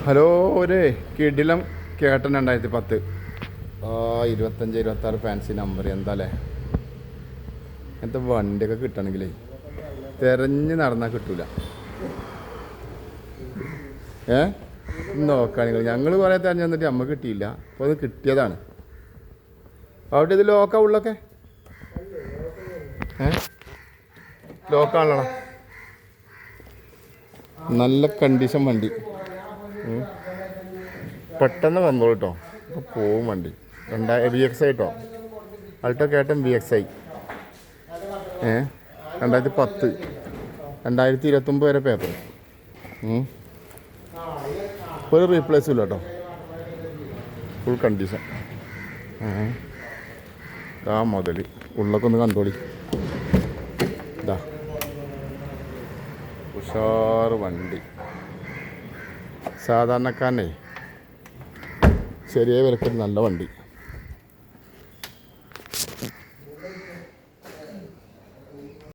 Hello, ഒരു കിടിലം കേട്ടൻ 2010 25-26 fancy number. എന്താ അല്ലേ, എന്താ വണ്ടിയൊക്കെ കിട്ടണമെങ്കിലേ തിരഞ്ഞ് നടന്നാൽ കിട്ടൂല. നോക്കുകയാണെങ്കിൽ ഞങ്ങൾ കുറേ തിരഞ്ഞു തന്നിട്ട് നമുക്ക് കിട്ടിയില്ല. അപ്പോൾ അത് കിട്ടിയതാണ്. അവിടെ ഇത് ലോക്കാ ഉള്ളൊക്കെ ലോക്കാണല്ലോ. നല്ല കണ്ടീഷൻ വണ്ടി. പെട്ടെന്ന് വന്നോളൂ കേട്ടോ. ഇപ്പോൾ പോവും വണ്ടി. VXI കേട്ടോ. അൾട്ടോ കേട്ടൻ VXI 2010 2029 വരെ പേപ്പർ. ഒരു റീപ്ലേസും ഇല്ല കേട്ടോ. Full condition. ആ മുതൽ ഉള്ളൊക്കെ ഒന്ന് കണ്ടോളി. ഇതാ ഉഷാറ് വണ്ടി. സാധാരണക്കാരനെ ചെറിയ വിലക്കൊരു നല്ല വണ്ടി.